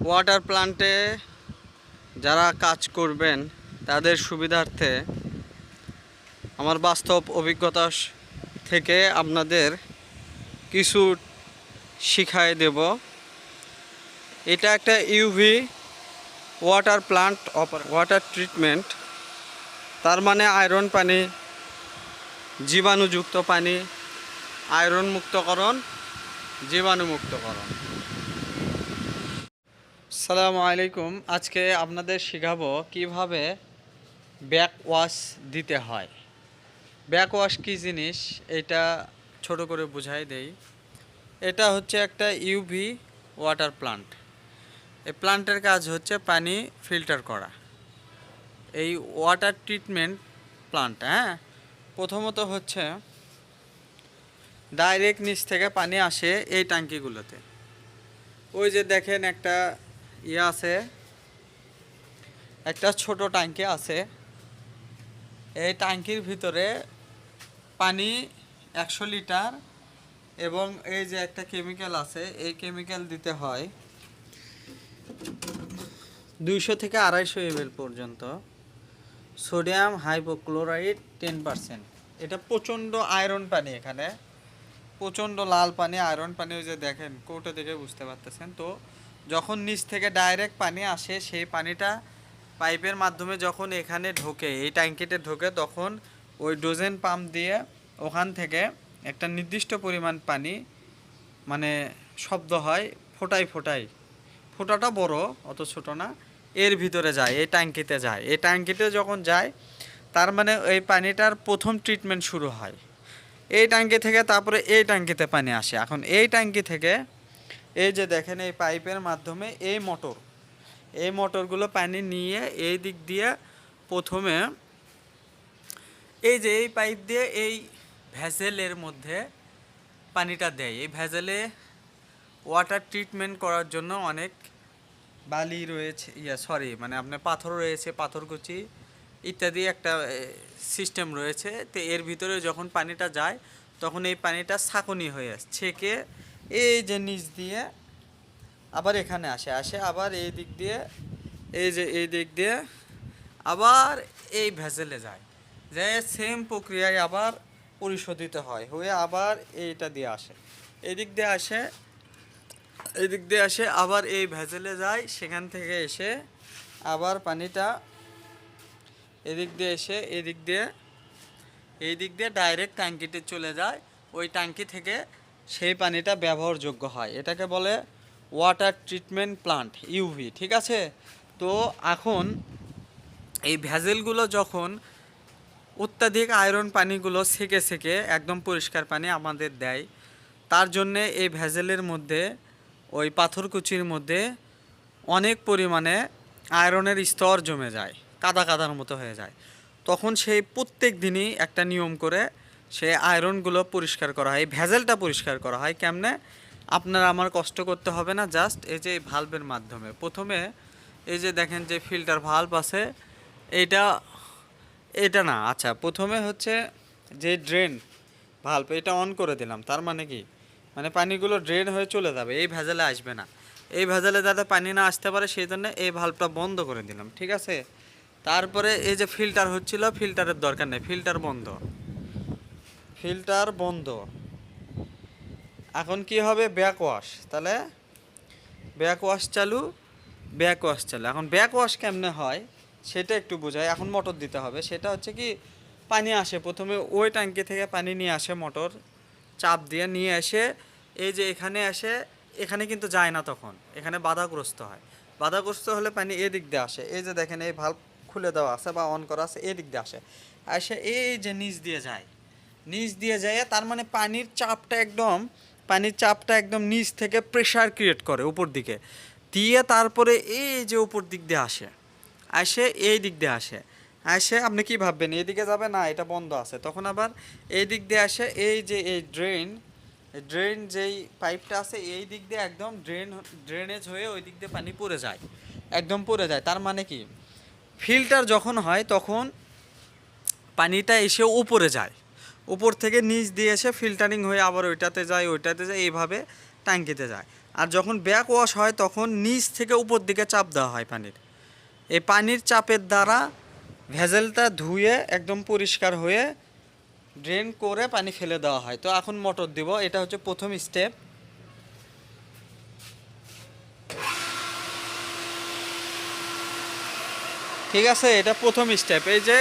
Water প্ল্যান্টে যারা কাজ করবেন তাদের সুবিধার্থে আমার বাস্তব অভিজ্ঞতা থেকে আপনাদের কিছু শিখাই দেব। এটা একটা UV water plant water treatment, তার মানে আয়রন পানি, জীবাণুযুক্ত পানি, আয়রন মুক্তকরণ, জীবাণুমুক্তকরণ। আসসালামু আলাইকুম। আজকে আপনাদের শেখাবো কিভাবে ব্যাক ওয়াশ দিতে হয়। ব্যাক ওয়াশ কী জিনিস এটা ছোট করে বুঝাই দেই। এটা হচ্ছে একটা ইউভি ওয়াটার প্ল্যান্ট। এই প্ল্যান্টের কাজ হচ্ছে পানি ফিল্টার করা। এই ওয়াটার ট্রিটমেন্ট প্ল্যান্ট প্রথমত হচ্ছে ডাইরেক্ট নিচ থেকে পানি আসে এই ট্যাঙ্কিগুলোতে। ওই যে দেখেন একটা আছে, একটা ছোট ট্যাঙ্কি আছে। এই ট্যাঙ্কির ভিতরে পানি 100 লিটার এবং এই যে একটা কেমিক্যাল আছে, এই কেমিক্যাল দিতে হয় 200 থেকে 250 ml পর্যন্ত। Sodium hypochlorite 10%। এটা প্রচণ্ড আয়রন পানি, এখানে প্রচণ্ড লাল পানি, আয়রন পানি। ওই যে দেখেন কৌটো দেখে বুঝতে পারতেছেন। তো যখন নিচ থেকে ডাইরেক্ট পানি আসে, সেই পানিটা পাইপের মাধ্যমে যখন এখানে ঢোকে, এই ট্যাঙ্কিতে ঢোকে, তখন ওই ডোজেন পাম্প দিয়ে ওখান থেকে একটা নির্দিষ্ট পরিমাণ পানি, মানে শব্দ হয় ফোটাই ফোটাই, ফোঁটাটা বড়, অত ছোট না, এর ভিতরে যায়, এই ট্যাঙ্কিতে যায়। এই ট্যাঙ্কিতে যখন যায়, তার মানে এই পানিটার প্রথম ট্রিটমেন্ট শুরু হয় এই ট্যাঙ্কি থেকে। তারপরে এই ট্যাঙ্কিতে পানি আসে। এখন এই ট্যাঙ্কি থেকে এই যে দেখেন এই পাইপের মাধ্যমে এই মোটরগুলো পানি নিয়ে এই দিক দিয়ে প্রথমে এই যে এই পাইপ দিয়ে এই ভেসেলের মধ্যে পানিটা দেয়। এই ভেসেলে ওয়াটার ট্রিটমেন্ট করার জন্য অনেক বালি রয়েছে, মানে আপনার পাথর রয়েছে, পাথরকুচি ইত্যাদি একটা সিস্টেম রয়েছে। তো এর ভিতরে যখন পানিটা যায়, তখন এই পানিটা ছাঁকনি হয়ে ছেঁকে এই যে নিচ দিয়ে আবার এখানে আসে আবার এই দিক দিয়ে, এই দিক দিয়ে আবার এই ভেসেলে যায়, যে সেম প্রক্রিয়ায় আবার পরিশোধিত হয়ে আবার এইটা দিয়ে আসে, এদিক দিয়ে আসে আবার এই ভেসেলে যায়। সেখান থেকে এসে আবার পানিটা এদিক দিয়ে ডাইরেক্ট ট্যাঙ্কিতে চলে যায়। ওই ট্যাঙ্কি থেকে সেই পানিটা ব্যবহারযোগ্য হয়। এটাকে বলে ওয়াটার ট্রিটমেন্ট প্ল্যান্ট, ইউভি। ঠিক আছে। তো এখন এই ভেসেলগুলো যখন অত্যাধিক আয়রন পানিগুলো ছেঁকে একদম পরিষ্কার পানি আমাদের দেয়, তার জন্যে এই ভেসেলের মধ্যে, ওই পাথরকুচির মধ্যে অনেক পরিমাণে আয়রনের স্তর জমে যায়, কাদার মতো হয়ে যায়। তখন সেই প্রত্যেক দিনই একটা নিয়ম করে সেই আয়রনগুলো পরিষ্কার করা হয়, এই ভেসেলটা পরিষ্কার করা হয়। কেমনে? আপনার আমার কষ্ট করতে হবে না, জাস্ট এই যে ভাল্বের মাধ্যমে। প্রথমে এই যে দেখেন যে ফিল্টার ভাল্ব আছে, এটা না, আচ্ছা, প্রথমে হচ্ছে যে ড্রেন ভাল্ব, এটা অন করে দিলাম। তার মানে কি, মানে পানিগুলো ড্রেন হয়ে চলে যাবে, এই ভেসেলে আসবে না। এই ভেসেলে যাতে পানি না আসতে পারে সেই জন্য এই ভাল্বটা বন্ধ করে দিলাম। ঠিক আছে। তারপরে এই যে ফিল্টার হচ্ছিল, ফিল্টারের দরকার নেই, ফিল্টার বন্ধ। এখন কি হবে? Back wash. তাহলে ব্যাক ওয়াশ চালু। এখন ব্যাক ওয়াশ কেমনে হয় সেটা একটু বোঝাই। এখন মোটর দিতে হবে। সেটা হচ্ছে কি, পানি আসে প্রথমে ওই ট্যাঙ্কি থেকে পানি নিয়ে আসে, মোটর চাপ দিয়ে নিয়ে এসে এই যে এখানে আসে। এখানে কিন্তু যায় না, তখন এখানে বাধাগ্রস্ত হয়। বাধাগ্রস্ত হলে পানি এদিক দিয়ে আসে। এই যে দেখেন এই ভাল্ব খুলে দেওয়া আছে বা অন করা আছে, এদিক দিয়ে আসে এই যে নিচ দিয়ে যায়। তার মানে পানির চাপটা একদম নিচ থেকে প্রেশার ক্রিয়েট করে উপর দিকে দিয়ে, তারপরে এই যে উপর দিক দিয়ে আসে এই দিক দিয়ে আসে আপনি কি ভাববেন এদিকে যাবে না, এটা বন্ধ আছে, তখন আবার এই দিক দিয়ে আসে। এই যে এই ড্রেন যেই পাইপটা আছে, এই দিক দিয়ে একদম ড্রেনেজ হয়ে ওই দিক দিয়ে পানি পড়ে যায়। তার মানে কি, ফিল্টার যখন হয় তখন পানিটা এসে উপরে যায়, উপর থেকে নিচ দিয়ে এসে ফিল্টারিং হয়ে আবার ওইটাতে যায়, এইভাবে ট্যাঙ্কিতে যায়। আর যখন ব্যাক ওয়াশ হয় তখন নিচ থেকে উপর দিকে চাপ দেওয়া হয় পানির। এই পানির চাপের দ্বারা ভেজেলটা ধুয়ে একদম পরিষ্কার হয়ে ড্রেন করে পানি ফেলে দেওয়া হয়। তো এখন মোটর দিব, এটা হচ্ছে প্রথম স্টেপ। ঠিক আছে, এটা প্রথম স্টেপ। এই যে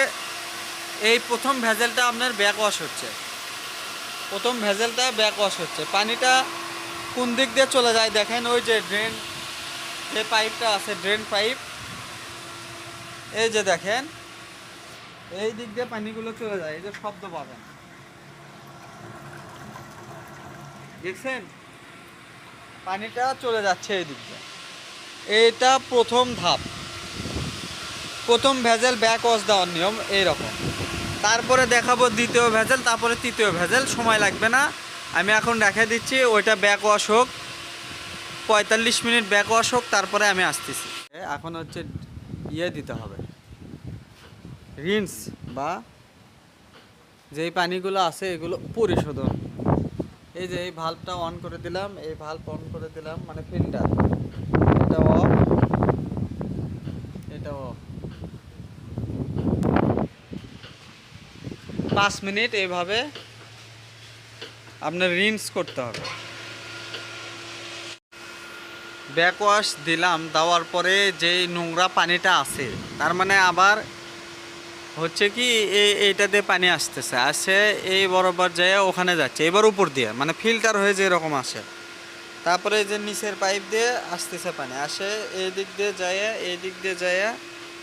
এই প্রথম ভেজেলটা আপনার ব্যাক ওয়াশ হচ্ছে, প্রথম ভেজেলটা ব্যাক ওয়াশ হচ্ছে। পানিটা কোন দিক দিয়ে চলে যায় দেখেন, ওই যে ড্রেন যে পাইপটা আছে, ড্রেন পাইপ, এই যে দেখেন এই দিক দিয়ে পানিগুলো চলে যায়। এই যে শব্দ পাবেন, দেখছেন পানিটা চলে যাচ্ছে এই দিক দিয়ে। এইটা প্রথম ধাপ, প্রথম ভেজেল ব্যাক ওয়াশ দেওয়ার নিয়ম এইরকম। তারপরে দেখাবো দ্বিতীয় ভেজেল, তারপরে তৃতীয় ভেজেল, সময় লাগবে না, আমি এখন রেখে দিচ্ছি। ওইটা ব্যাক ওয়াশ হোক, 45 মিনিট ব্যাক ওয়াশ হোক, তারপরে আমি আসতেছি। এখন হচ্ছে ইয়ে দিতে হবে, রিন্স বা যেই পানিগুলো আছে এগুলো পরিশোধন। এই যে এই ভাল্বটা অন করে দিলাম, এই ভাল্ব অন করে দিলাম, মানে ফিল্টার এটা অফ, এটা অফ। 5 মিনিট এইভাবে আপনার রিন্স করতে হবে। ব্যাক ওয়াশ দিলাম, দেওয়ার পরে যে নোংরা পানিটা আছে, তার মানে আবার হচ্ছে কি এইটা দিয়ে পানি আসতেছে, আসে এই বরাবর যায় ওখানে যাচ্ছে, এবার উপর দিয়ে মানে ফিল্টার হয়ে যে এরকম আসে। তারপরে যে নিচের পাইপ দিয়ে আসতেছে পানি, আসে এই দিক দিয়ে যায়, এই দিক দিয়ে যায়,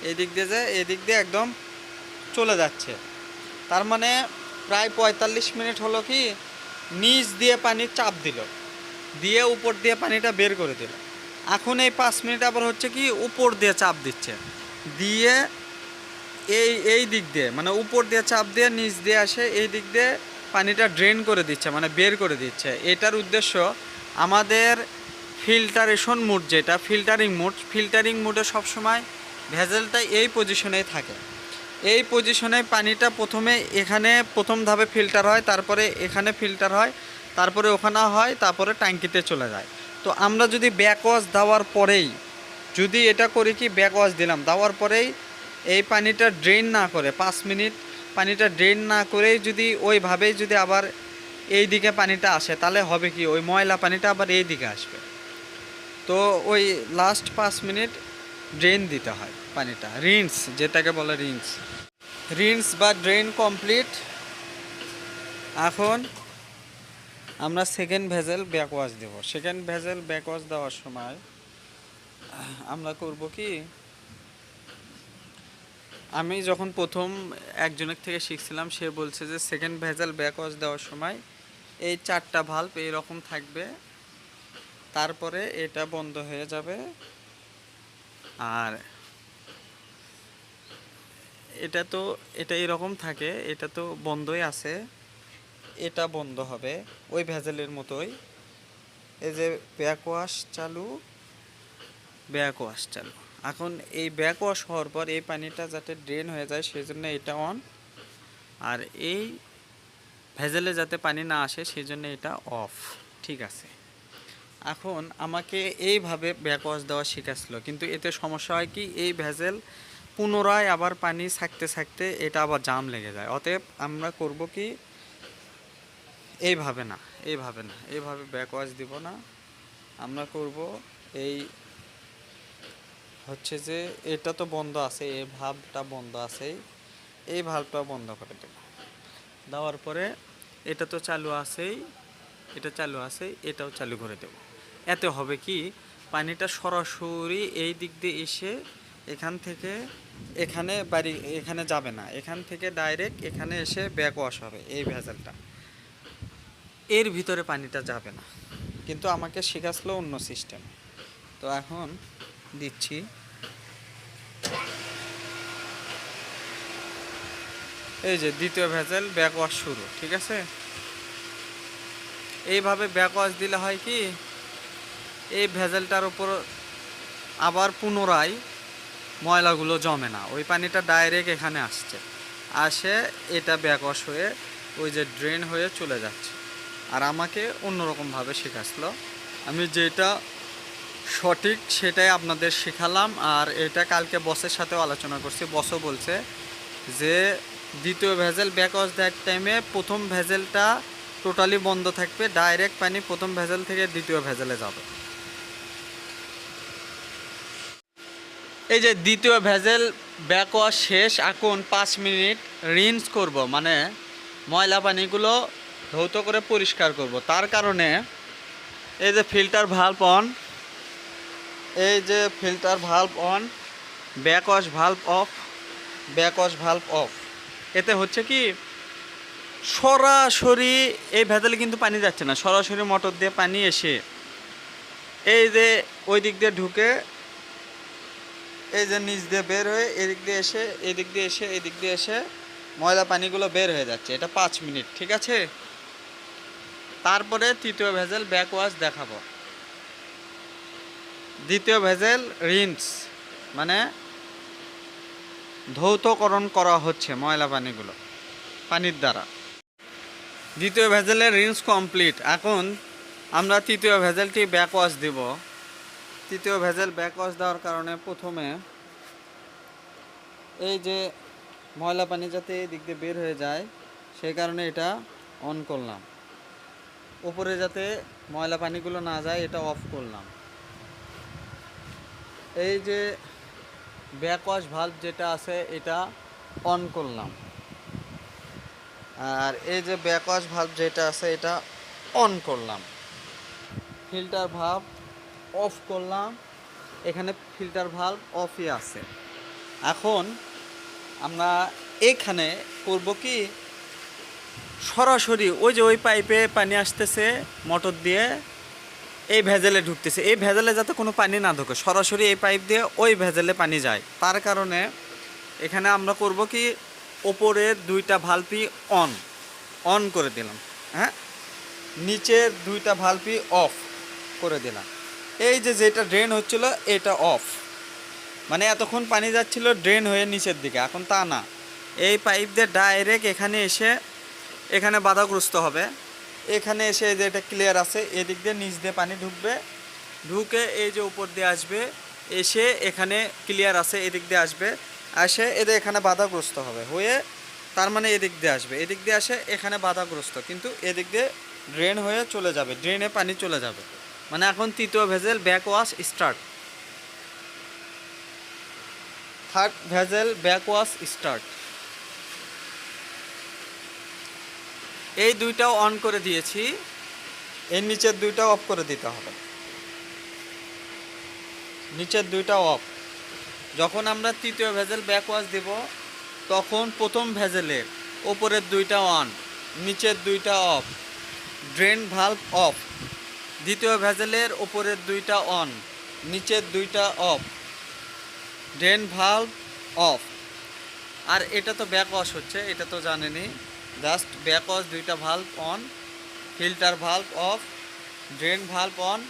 এই দিক দিয়ে যায়, এই দিক দিয়ে একদম চলে যাচ্ছে। তার মানে প্রায় 45 মিনিট হলো কি নিচ দিয়ে পানির চাপ দিল, দিয়ে উপর দিয়ে পানিটা বের করে দিল। এখন এই 5 মিনিট আবার হচ্ছে কি উপর দিয়ে চাপ দিচ্ছে, দিয়ে এই দিক দিয়ে মানে উপর দিয়ে চাপ দিয়ে নিচ দিয়ে আসে, এই দিক দিয়ে পানিটা ড্রেন করে দিচ্ছে, মানে বের করে দিচ্ছে। এটার উদ্দেশ্য আমাদের ফিল্টারেশন মোড, যেটা ফিল্টারিং মোডে সবসময় ভেজেলটা এই পজিশনেই থাকে। এই পজিশনে পানিটা প্রথমে এখানে প্রথম ধাপে ফিল্টার হয়, তারপরে এখানে ফিল্টার হয়, তারপরে ওখানে হয়, তারপরে ট্যাঙ্কিতে চলে যায়। তো আমরা যদি ব্যাক ওয়াশ দেওয়ার পরেই যদি এটা করি কি, ব্যাক ওয়াশ দিলাম, দেওয়ার পরেই এই পানিটা ড্রেন না করে 5 মিনিট পানিটা ড্রেন না করেই যদি ওইভাবেই যদি আবার এই দিকে পানিটা আসে, তাহলে হবে কি ওই ময়লা পানিটা আবার এই দিকে আসবে। তো ওই লাস্ট 5 মিনিট ড্রেন দিতে হয় পানিটা, রিন্স যেটাকে বলে রিন্স বা ড্রেন কমপ্লিট। এখন আমরা সেকেন্ড ভেজেল ব্যাক ওয়াশ দেব। সেকেন্ড ভেজেল ব্যাক ওয়াশ দেওয়ার সময় আমরা করব কি, আমি যখন প্রথম একজনের থেকে শিখছিলাম, সে বলছে যে সেকেন্ড ভেজেল ব্যাক ওয়াশ দেওয়ার সময় এই 4টা ভাল্ব এইরকম থাকবে, তারপরে এটা বন্ধ হয়ে যাবে, আর এটা এরকম থাকে, এটা তো বন্ধই আছে, এটা বন্ধ হবে ওই ভেজেলের মতোই। এই যে ব্যাক ওয়াশ চালু, ব্যাক ওয়াশ চালু। এখন এই ব্যাক ওয়াশ হওয়ার পর এই পানিটা যাতে ড্রেন হয়ে যায় সেই জন্য এটা অন, আর এই ভেজেলে যাতে পানি না আসে সেই জন্য এটা অফ। ঠিক আছে, এখন আমাকে এইভাবে ব্যাক ওয়াশ দেওয়া শিখাচ্ছিল, কিন্তু এতে সমস্যা হয় কি এই ভেজেল পুনরায় আবার পানি ছাকতে ছাকতে এটা আবার জাম লেগে যায়। অতএব আমরা করব কি, এইভাবে না, এইভাবে ব্যাক ওয়াশ দিব না, আমরা করব এই হচ্ছে যে এটা তো বন্ধ আছে, এই ভাল্বটা বন্ধ আছে, এই ভাল্বটা বন্ধ করে দেব, দেওয়ার পরে এটা তো চালু আছেই, এটা চালু আছে, এটাও চালু করে দেব। এতে হবে কি পানিটা সরাসরি এই দিক দিয়ে এসে এখান থেকে এখানে যাবে না, এখান থেকে ডাইরেক্ট এখানে এসে ব্যাক ওয়াশ হবে এই ভেজেলটা, এর ভিতরে পানিটা যাবে না। কিন্তু আমাকে শেখাচ্ছিল অন্য সিস্টেম। তো এখন দিচ্ছি, এই যে দ্বিতীয় ভেজেল ব্যাক ওয়াশ শুরু। ঠিক আছে, এইভাবে ব্যাক ওয়াশ দিলে হয় কি এই ভেজেলটার উপর আবার পুনরায় ময়লাগুলো জমে না, ওই পানিটা ডাইরেক্ট এখানে আসে এটা ব্যাক ওয়াশ হয়ে ওই যে ড্রেন হয়ে চলে যাচ্ছে। আর আমাকে অন্যরকমভাবে শেখাচ্ছিল, আমি যেটা সঠিক সেটাই আপনাদের শেখালাম। আর এটা কালকে বসের সাথেও আলোচনা করছি, বসও বলছে যে দ্বিতীয় ভেজেল ব্যাক ওয়াশ দেওয়ার টাইমে প্রথম ভেজেলটা টোটালি বন্ধ থাকবে, ডাইরেক্ট পানি প্রথম ভেজেল থেকে দ্বিতীয় ভেজেলে যাবে। এই যে দ্বিতীয় ভেজেল ব্যাক ওয়াশ শেষ, এখন 5 মিনিট রিন্স করব, মানে ময়লা পানিগুলো ধৌত করে পরিষ্কার করব। তার কারণে এই যে ফিল্টার ভালভ অন, এই যে filter valve on, back wash valve of, back wash valve of. এতে হচ্ছে কি সরাসরি এই ভেজেলে কিন্তু পানি যাচ্ছে না, সরাসরি মোটর দিয়ে পানি এসে এই যে ওই দিক দিয়ে ঢুকে এই যে নিচ দিয়ে বের হয়ে এদিক দিয়ে এসে এদিক দিয়ে এসে এদিক দিয়ে এসে ময়লা পানিগুলো বের হয়ে যাচ্ছে। এটা 5 মিনিট, ঠিক আছে। তারপরে তৃতীয় ভেজেল ব্যাক ওয়াশ দেখাবো। দ্বিতীয় ভেজেল রিন্স, মানে ধৌতকরণ করা হচ্ছে ময়লা পানিগুলো পানির দ্বারা। দ্বিতীয় ভেজেলের রিন্স কমপ্লিট। এখন আমরা তৃতীয় ভেজেলটি ব্যাক ওয়াশ দিব। তৃতীয় ভেজেল ব্যাক ওয়াশ দেওয়ার কারণে প্রথমে এই যে ময়লা পানি যাতে এই দিক দিয়ে বের হয়ে যায় সেই কারণে এটা অন করলাম, উপরে যাতে ময়লা পানিগুলো না যায় এটা অফ করলাম। এই যে ব্যাক ওয়াশ ভালভ যেটা আছে এটা অন করলাম, আর এই যে ব্যাক ওয়াশ ভালভ যেটা আছে এটা অন করলাম। ফিল্টার ভালভ অফ করলাম, এখানে ফিল্টার ভালভ অফই আছে। এখন আমরা এখানে করব কি সরাসরি ওই যে ওই পাইপে পানি আসতেছে মোটর দিয়ে এই ভেজেলে ঢুকতেছে, এই ভেজেলে যাতে কোনো পানি না ঢোকে, সরাসরি এই পাইপ দিয়ে ওই ভেজেলে পানি যায়। তার কারণে এখানে আমরা করব কি ওপরের দুইটা ভালভই অন করে দিলাম, হ্যাঁ, নিচের দুইটা ভালভই অফ করে দিলাম। এই যে যেটা ড্রেন হচ্ছিল এটা অফ, মানে এতক্ষণ পানি যাচ্ছিল ড্রেন হয়ে নিচের দিকে, এখন তা না, এই পাইপ দিয়ে ডাইরেক্ট এখানে এসে এখানে বাধাগ্রস্ত হবে। এখানে এসে এই যে এটা ক্লিয়ার আছে, এদিক দিয়ে নিচ দিয়ে পানি ঢুকবে, ঢুকে এই যে উপর দিয়ে আসবে, এসে এখানে ক্লিয়ার আছে এদিক দিয়ে আসবে, আসে এদের এখানে বাধাগ্রস্ত হবে হয়ে, তার মানে এদিক দিয়ে আসবে, এদিক দিয়ে আসে এখানে বাধাগ্রস্ত, কিন্তু এদিক দিয়ে ড্রেন হয়ে চলে যাবে, ড্রেনে পানি চলে যাবে। মানে এখন তৃতীয় bezel back wash start, third bezel back wash start. এই দুইটাও অন করে দিয়েছি, এর নিচের দুইটাও অফ করে দিতে হবে, নিচের দুইটা অফ। যখন আমরা তৃতীয় ভেজেল ব্যাক ওয়াশ দেব তখন প্রথম ভেজেলের ওপরের দুইটা অন, নিচের দুইটা অফ, ড্রেন ভালভ অফ। দ্বিতীয় ভেজেলের ওপরের দুইটা অন, নিচের দুইটা অফ, ড্রেন ভালভ অফ। আর এটা তো ব্যাক ওয়াশ হচ্ছে, এটা তো জানেনই, জাস্ট ব্যাক ওয়াশ দুইটা valve on, filter valve of, drain valve on,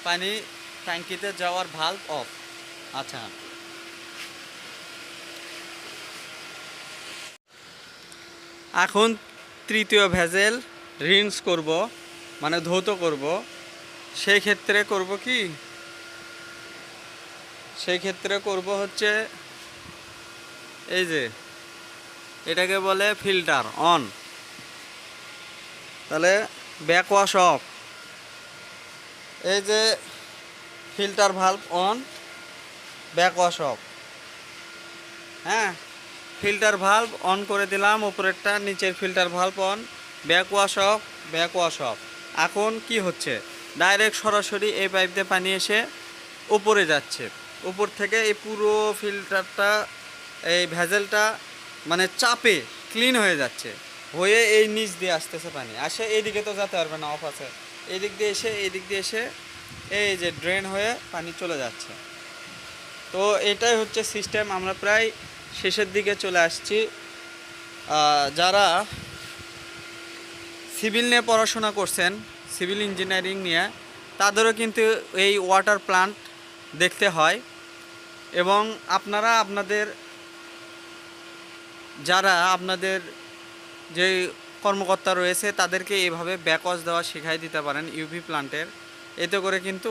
পানি ট্যাঙ্কিতে যাওয়ার ভালভ অফ। আচ্ছা, এখন তৃতীয় ভেজেল রিন্স করব, মানে ধৌত করব। সেই ক্ষেত্রে করব কি, সেই ক্ষেত্রে করব হচ্ছে এই যে এটাকে বলে ফিল্টার অন, তাহলে ব্যাক ওয়াশ অফ। এই যে filter valve on, back wash of, হ্যাঁ, ফিল্টার ভালভ অন করে দিলাম উপরেরটা, নিচের filter valve on, back wash of, back wash of. এখন কি হচ্ছে, ডাইরেক্ট সরাসরি এই পাইপ দিয়ে পানি এসে উপরে যাচ্ছে, উপর থেকে এই পুরো ফিল্টারটা এই ভেজেলটা মানে চাপে ক্লিন হয়ে যাচ্ছে, হয়ে এই নিচ দিয়ে আসতেছে পানি, আসে এইদিকে তো যেতে পারবে না, অফ আছে, এদিক দিয়ে এসে এদিক দিয়ে এসে এই যে ড্রেন হয়ে পানি চলে যাচ্ছে। তো এটাই হচ্ছে সিস্টেম। আমরা প্রায় শেষের দিকে চলে আসছি। যারা সিভিল নিয়ে পড়াশোনা করছেন, সিভিল ইঞ্জিনিয়ারিং নিয়ে, তাদেরও কিন্তু এই ওয়াটার প্লান্ট দেখতে হয়, এবং আপনারা আপনাদের যারা আপনাদের যে কর্মকর্তা রয়েছে তাদেরকে এভাবে ব্যাক ওয়াশ দেওয়া শেখাই দিতে পারেন ইউভি প্লান্টের, এতে করে কিন্তু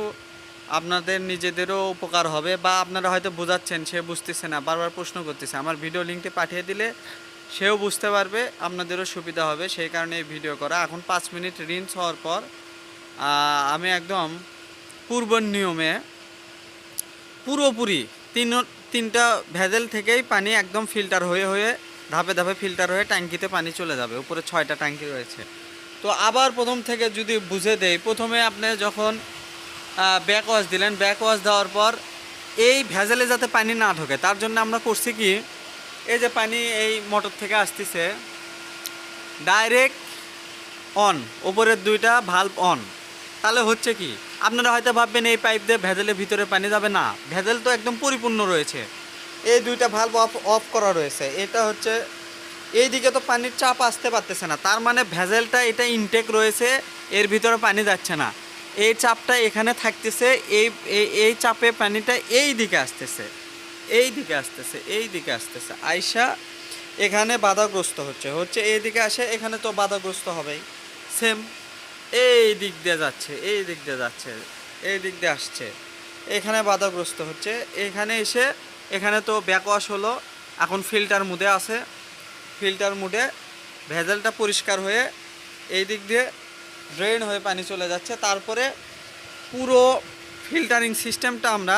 আপনাদের নিজেদেরও উপকার হবে, বা আপনারা হয়তো বোঝাচ্ছেন সে বুঝতেছে না, বারবার প্রশ্ন করতেছে, আমার ভিডিও লিঙ্কটি পাঠিয়ে দিলে সেও বুঝতে পারবে, আপনাদেরও সুবিধা হবে, সেই কারণে এই ভিডিও করা। এখন 5 মিনিট রিন্স হওয়ার পর আমি একদম পূর্ব নিয়মে পুরোপুরি তিনটা ভেজেল থেকেই পানি একদম ফিল্টার হয়ে হয়ে ধাপে ধাপে ফিল্টার হয়ে ট্যাঙ্কিতে পানি চলে যাবে। উপরে 6টা ট্যাঙ্কি রয়েছে। তো আবার প্রথম থেকে যদি বুঝে দেই, প্রথমে আপনি যখন ব্যাক ওয়াশ দিলেন, ব্যাক ওয়াশ দেওয়ার পর এই ভেজেলে যাতে পানি না ঢোকে তার জন্য আমরা করছি কি, এই যে পানি এই মোটর থেকে আসতেছে ডাইরেক্ট অন, উপরের 2টা ভাল্ব অন। তাহলে হচ্ছে কি, আপনারা হয়তো ভাববেন এই পাইপ দিয়ে ভেজেলের ভিতরে পানি যাবে না, ভেজেল তো একদম পরিপূর্ণ রয়েছে, এই 2টা ভাল্ব অফ করা রয়েছে। এটা হচ্ছে এই দিকে তো পানির চাপ আসতে পারতেছে না, তার মানে ভেজেলটা এটা ইনটেক রয়েছে, এর ভিতরে পানি যাচ্ছে না, এই চাপটা এখানে থাকতেছে, এই চাপে পানিটা এই দিকে আসতেছে, এই দিকে আসতেছে, এই দিকে আসতেছে, আইসা এখানে বাধাগ্রস্ত হচ্ছে এই দিকে আসে, এখানে তো বাধাগ্রস্ত হবেই, সেম এই দিক দিয়ে যাচ্ছে, এই দিক দিয়ে যাচ্ছে, এই দিক দিয়ে আসছে, এখানে বাধাগ্রস্ত হচ্ছে, এখানে এসে এখানে তো ব্যাকওয়াশ হলো, এখন ফিল্টার মুডে আছে, ফিল্টার মুডে ভেজেলটা পরিষ্কার হয়ে এই দিক দিয়ে ড্রেন হয়ে পানি চলে যাচ্ছে। তারপরে পুরো ফিল্টারিং সিস্টেমটা আমরা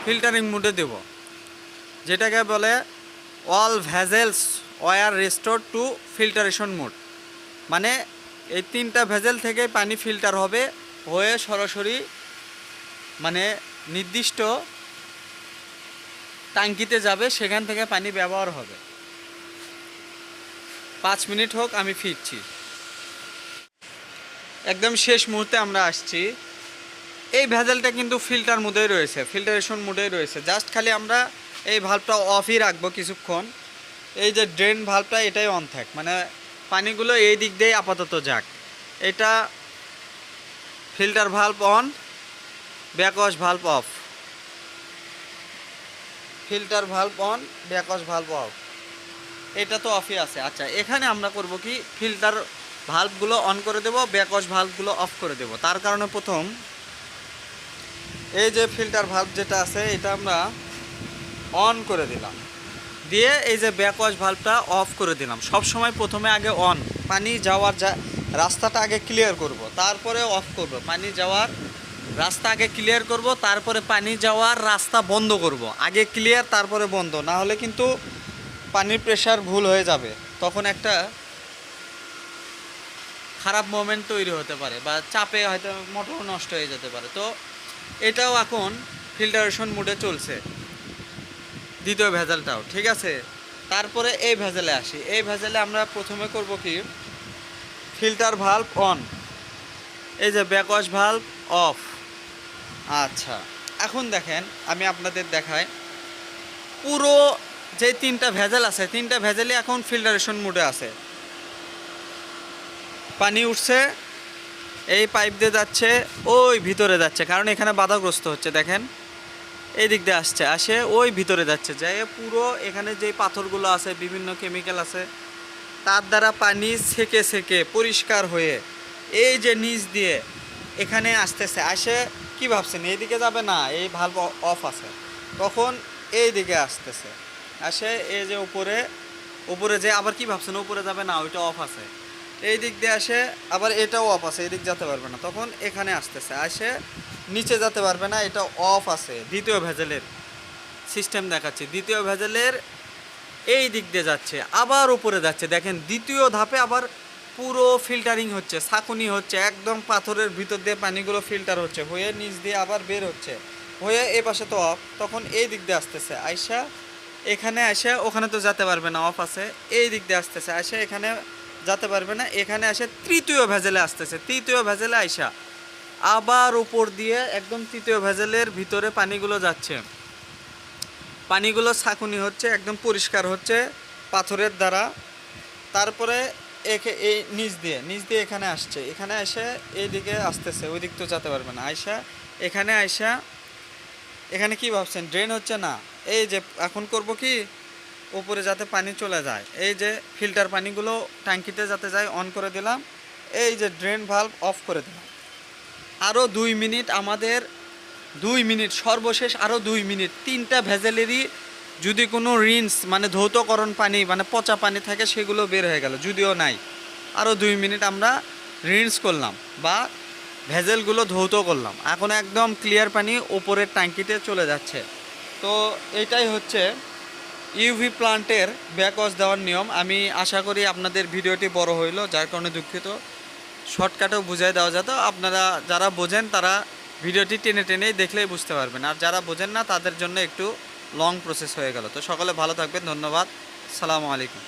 ফিল্টারিং মুডে দেব, যেটাকে বলে all vessels were restore to filtration mode. মানে এই 3টা ভেজেল থেকে পানি ফিল্টার হবে, হয়ে সরাসরি মানে নির্দিষ্ট ট্যাঙ্কিতে যাবে, সেখান থেকে পানি ব্যবহার হবে। 5 মিনিট হোক, আমি ফিরছি। একদম শেষ মুহূর্তে আমরা আসছি। এই ভেজেলটা কিন্তু ফিল্টার মোডেই রয়েছে, ফিল্টারেশন মোডেই রয়েছে, জাস্ট খালি আমরা এই ভাল্বটা অফই রাখবো কিছুক্ষণ। এই যে ড্রেন ভাল্বটা এটাই অন থাক, মানে পানিগুলো এই দিক দিয়েই আপাতত যাক। এটা filter valve on, backwash valve of, filter valve on, backwash valve of, এটা তো অফই আছে। আচ্ছা, এখানে আমরা করব কি, ফিল্টার ভাল্বগুলো অন করে দেব, ব্যাকওয়াশ ভাল্বগুলো অফ করে দেব। তার কারণে প্রথম এই যে ফিল্টার ভাল্ব যেটা আছে এটা আমরা অন করে দিলাম, দিয়ে এই যে ব্যাকওয়াশ ভাল্বটা অফ করে দিলাম। সব সময় প্রথমে আগে অন, পানি যাওয়ার রাস্তাটা আগে ক্লিয়ার করব, তারপরে অফ করব। পানি যাওয়ার রাস্তা আগে ক্লিয়ার করব, তারপরে পানি যাওয়ার রাস্তা বন্ধ করব। আগে ক্লিয়ার তারপরে বন্ধ, না হলে কিন্তু পানির প্রেশার ভুল হয়ে যাবে, তখন একটা খারাপ মোমেন্ট তৈরি হতে পারে, বা চাপে হয়তো মোটর নষ্ট হয়ে যেতে পারে। তো এটাও এখন ফিল্টারেশন মোডে চলছে, দ্বিতীয় ভেজালটাও ঠিক আছে। তারপরে এই ভেজালে আসি। এই ভেজালে আমরা প্রথমে করব কি, ফিল্টার ভাল্ব অন, এই যে ব্যাকওয়াশ ভাল্ব অফ। আচ্ছা, এখন দেখেন আমি আপনাদের দেখাই, পুরো যে 3টা ভেজাল আছে, 3টা ভেজালই এখন ফিল্টারেশন মোডে আছে। পানি উঠছে, এই পাইপ দিয়ে যাচ্ছে, ওই ভিতরে যাচ্ছে, কারণ এখানে বাধাগ্রস্ত হচ্ছে, দেখেন এই দিক দিয়ে আসে ওই ভিতরে যাচ্ছে, যাই পুরো এখানে যে পাথরগুলো আছে, বিভিন্ন কেমিক্যাল আছে, তার দ্বারা পানি সেকে সেকে পরিষ্কার হয়ে এই যে নিচ দিয়ে এখানে আসতেছে। আসে কি ভাবছেন এইদিকে যাবে না, এই ভাল্ব অফ আছে, তখন এই দিকে আসতেছে, আসে এই যে উপরে যে আবার কি ভাবছেন উপরে যাবে না, ওইটা অফ আছে, এই দিক দিয়ে আসে, আবার এটাও অফ আছে, এই দিক যেতে পারবে না, তখন এখানে আসতেছে, আসে নিচে যেতে পারবে না, এটা অফ আছে। দ্বিতীয় ভেজেলের সিস্টেম দেখাচ্ছি, দ্বিতীয় ভেজেলের এই দিক দিয়ে যাচ্ছে, আবার উপরে যাচ্ছে, দেখেন দ্বিতীয় ধাপে আবার পুরো ফিল্টারিং হচ্ছে, ছাঁকুনি হচ্ছে, একদম পাথরের ভিতর দিয়ে পানিগুলো ফিল্টার হচ্ছে, হয়ে নিচ দিয়ে আবার বের হচ্ছে, হয়ে এ পাশে তো অফ, তখন এই দিক দিয়ে আসতেছে, আইসা এখানে আসে, ওখানে তো যেতে পারবে না অফ আছে, এই দিক দিয়ে আসতেছে, আসে এখানে যেতে পারবে না, এখানে আসে তৃতীয় ভেজেলে আসতেছে, তৃতীয় ভেজেলে আইসা আবার উপর দিয়ে একদম তৃতীয় ভেজেলের ভিতরে পানিগুলো যাচ্ছে, পানিগুলো ছাঁকুনি হচ্ছে, একদম পরিষ্কার হচ্ছে পাথরের দ্বারা। তারপরে এই নিচ দিয়ে এখানে আসছে, এখানে এসে এই দিকে আসতেছে, ওই দিক তো যেতে পারবে না, আইসা এখানে আইসা এখানে কি ভাবছেন ড্রেন হচ্ছে না, এই যে এখন করব কি, উপরে যাতে পানি চলে যায়, এই যে ফিল্টার পানিগুলো ট্যাঙ্কিতে যাতে যায় অন করে দিলাম, এই যে ড্রেন ভাল্ব অফ করে দিলাম, আরও 2 মিনিট আমাদের 2 মিনিট সর্বশেষ আরও 2 মিনিট 3টা ভেজেলেরই যদি কোনো রিন্স মানে ধৌতকরণ পানি মানে পচা পানি থাকে সেগুলো বের হয়ে গেল, যদিও নাই। আরও 2 মিনিট আমরা রিন্স করলাম বা ভেজেলগুলো ধৌত করলাম, এখন একদম ক্লিয়ার পানি ওপরের ট্যাঙ্কিতে চলে যাচ্ছে। তো এইটাই হচ্ছে ইউভি প্লান্টের ব্যাকওয়াশ দেওয়ার নিয়ম। আমি আশা করি আপনাদের ভিডিওটি বড় হইলো, যার কারণে দুঃখিত। শর্টকাটেও বুঝাই দেওয়া যেত, আপনারা যারা বোঝেন তারা ভিডিওটি টেনে টেনেই দেখলেই বুঝতে পারবেন, আর যারা বোঝেন না তাদের জন্য একটু লং প্রসেস হয়ে গেল। তো সকলে ভালো থাকবেন, ধন্যবাদ, সালামু আলাইকুম।